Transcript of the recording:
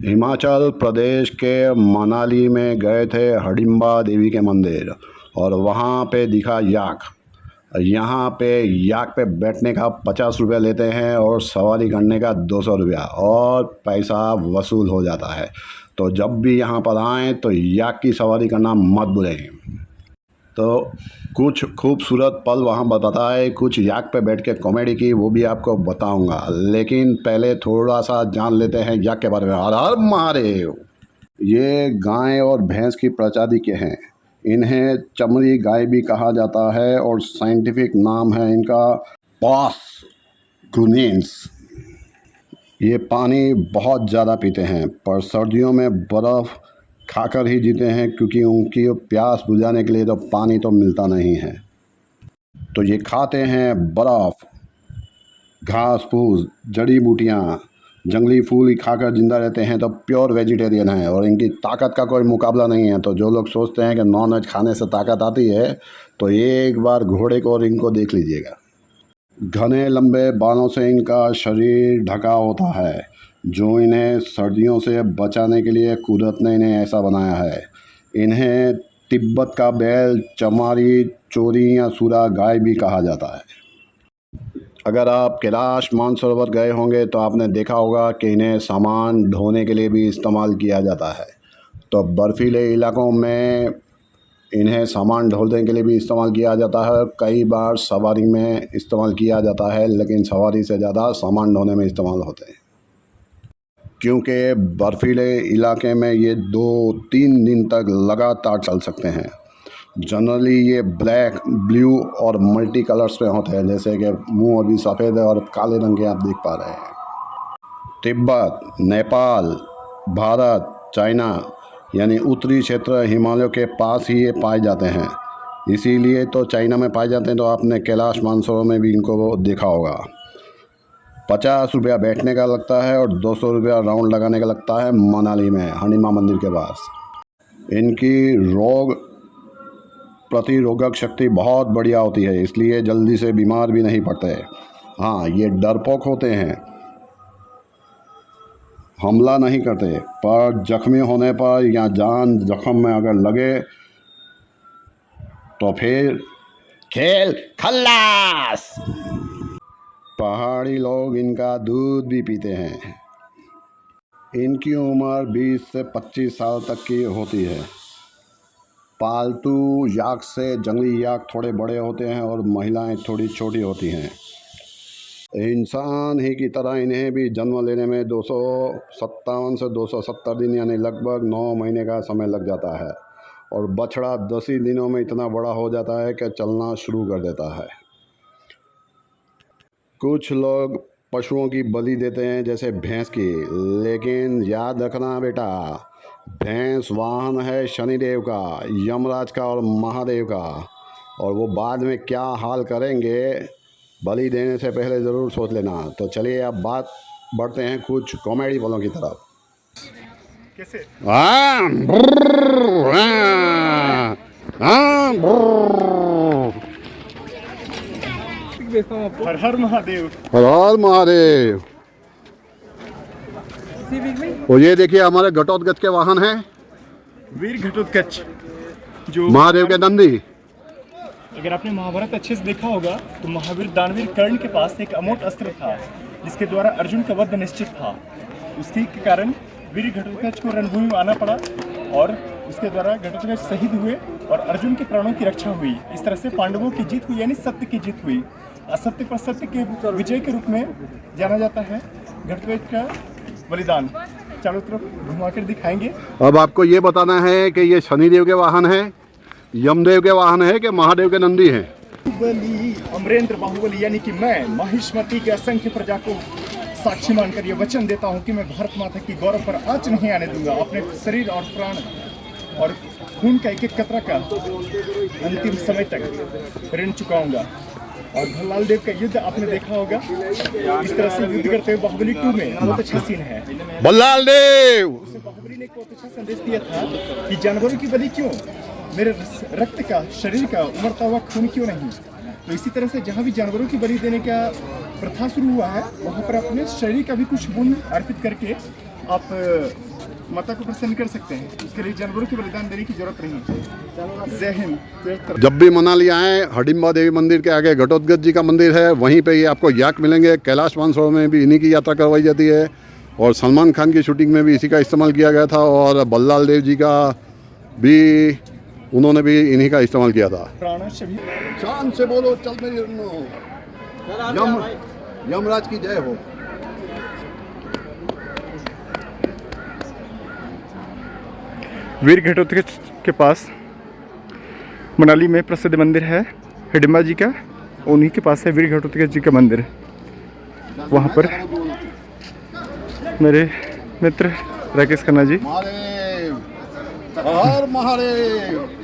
हिमाचल प्रदेश के मनाली में गए थे हडिम्बा देवी के मंदिर और वहाँ पे दिखा याक। यहाँ पे याक पे बैठने का 50 रुपया लेते हैं और सवारी करने का 200 रुपया और पैसा वसूल हो जाता है। तो जब भी यहाँ पर आएँ तो याक की सवारी करना मत भूलें। तो कुछ खूबसूरत पल वहाँ बताए, कुछ याक पे बैठ के कॉमेडी की, वो भी आपको बताऊंगा। लेकिन पहले थोड़ा सा जान लेते हैं याक के बारे में। हर हर महादेव। ये गाय और भैंस की प्रजाति के हैं। इन्हें चमड़ी गाय भी कहा जाता है और साइंटिफिक नाम है इनका पॉस ग्रुनेंस। ये पानी बहुत ज़्यादा पीते हैं पर सर्दियों में बर्फ़ खाकर ही जीते हैं, क्योंकि उनकी प्यास बुझाने के लिए तो पानी तो मिलता नहीं है। तो ये खाते हैं बर्फ़, घास फूस, जड़ी बूटियाँ, जंगली फूल ही खाकर ज़िंदा रहते हैं। तो प्योर वेजिटेरियन है और इनकी ताकत का कोई मुकाबला नहीं है। तो जो लोग सोचते हैं कि नॉन वेज खाने से ताकत आती है, तो एक बार घोड़े को और इनको देख लीजिएगा। घने लंबे बालों से इनका शरीर ढका होता है, जो इन्हें सर्दियों से बचाने के लिए कुदरत ने इन्हें ऐसा बनाया है। इन्हें तिब्बत का बैल, चमारी, चोरी या सूरा गाय भी कहा जाता है। अगर आप कैलाश मानसरोवर गए होंगे तो आपने देखा होगा कि इन्हें सामान ढोने के लिए भी इस्तेमाल किया जाता है। तो बर्फीले इलाकों में इन्हें सामान ढोने के लिए भी इस्तेमाल किया जाता है। कई बार सवारी में इस्तेमाल किया जाता है, लेकिन सवारी से ज़्यादा सामान ढोने में इस्तेमाल होते हैं, क्योंकि बर्फीले इलाके में ये 2-3 दिन तक लगातार चल सकते हैं। जनरली ये ब्लैक, ब्लू और मल्टी कलर्स में होते हैं, जैसे कि मुंह अभी सफ़ेद है और काले रंग के आप देख पा रहे हैं। तिब्बत, नेपाल, भारत, चाइना यानी उत्तरी क्षेत्र हिमालयों के पास ही ये पाए जाते हैं। इसीलिए तो चाइना में पाए जाते हैं। तो आपने कैलाश मानसरोवर में भी इनको देखा होगा। 50 रुपया बैठने का लगता है और 200 रुपया राउंड लगाने का लगता है मनाली में हडिम्बा मंदिर के पास। इनकी रोग प्रतिरोधक शक्ति बहुत बढ़िया होती है, इसलिए जल्दी से बीमार भी नहीं पड़ते। हाँ, ये डरपोक होते हैं, हमला नहीं करते, पर जख्मी होने पर या जान जख्म में अगर लगे तो फिर खेल खल्लास। पहाड़ी लोग इनका दूध भी पीते हैं। इनकी उम्र 20 से 25 साल तक की होती है। पालतू याक से जंगली याक थोड़े बड़े होते हैं और महिलाएं थोड़ी छोटी होती हैं। इंसान ही की तरह इन्हें भी जन्म लेने में 257 से 270 दिन यानी लगभग 9 महीने का समय लग जाता है और बछड़ा 10 ही दिनों में इतना बड़ा हो जाता है कि चलना शुरू कर देता है। कुछ लोग पशुओं की बलि देते हैं, जैसे भैंस की, लेकिन याद रखना बेटा, भैंस वाहन है शनिदेव का, यमराज का और महादेव का, और वो बाद में क्या हाल करेंगे बलि देने से पहले ज़रूर सोच लेना। तो चलिए अब बात बढ़ते हैं कुछ कॉमेडी पलों की तरफ। कैसे? हर हर महादेव, हर हर महादेव। और ये देखिए हमारे घटोत्कच के वाहन हैं, वीर घटोत्कच, जो महादेव के नंदी। अगर आपने महाभारत अच्छे से देखा होगा तो महावीर दानवीर कर्ण के पास एक अमोट अस्त्र था, जिसके द्वारा अर्जुन का वध निश्चित था। उसके कारण वीर घटोत्कच को रणभूमि में आना पड़ा और उसके द्वारा घटोत्कच शहीद हुए और अर्जुन के प्राणों की रक्षा हुई। इस तरह से पांडवों की जीत हुई, यानी सत्य की जीत हुई। असत्य पर सत्य के विजय के रूप में जाना जाता है घटोत्कच का बलिदान। चारों तरफ घुमाकर दिखाएंगे। अब आपको ये बताना है कि ये शनिदेव के वाहन है, यमदेव के वाहन है कि महादेव के नंदी हैं। बाहुबली, अमरेंद्र बाहुबली, यानी कि मैं महिष्मती के असंख्य प्रजा को साक्षी मानकर ये वचन देता हूँ कि मैं भारत माता की गौरव पर आंच नहीं आने दूंगा। अपने शरीर और प्राण और खून का एक एक कतरा का अंतिम समय तक ऋण चुकाऊंगा। और भल्लाल देव का युद्ध आपने देखा होगा, इस तरह से युद्ध करते हुए बाहुबली 2 में बहुत अच्छा सीन है। भल्लाल देव उसे बाहुबली ने एक बहुत अच्छा संदेश दिया था कि जानवरों की बलि क्यों, मेरे रक्त का, शरीर का उमड़ता हुआ खून क्यों नहीं। तो इसी तरह से जहाँ भी जानवरों की बलि देने का प्रथा शुरू हुआ है, वहाँ पर अपने शरीर का भी कुछ गुण अर्पित करके आप माता को प्रसन्न कर सकते हैं। उसके लिए जानवरों के बलिदान देने की जरूरत नहीं। जय हिंद। जब भी मनाली आएँ, हडिम्बा देवी मंदिर के आगे घटोत्कच जी का मंदिर है, वहीं पे ही आपको याक मिलेंगे। कैलाश मानसरोवर में भी इन्हीं की यात्रा करवाई जाती है और सलमान खान की शूटिंग में भी इसी का इस्तेमाल किया गया था और बल्लाल देव जी का भी उन्होंने भी इन्हीं का इस्तेमाल किया था। शान से बोलो, चल मेरी यमराज की जय हो। वीर घटोत्कच के पास मनाली में प्रसिद्ध मंदिर है हिडिंबा जी का, उन्हीं के पास है वीर घटोत्कच जी का मंदिर। वहाँ पर मेरे मित्र राकेश खन्ना जी महादेव, हर महादेव।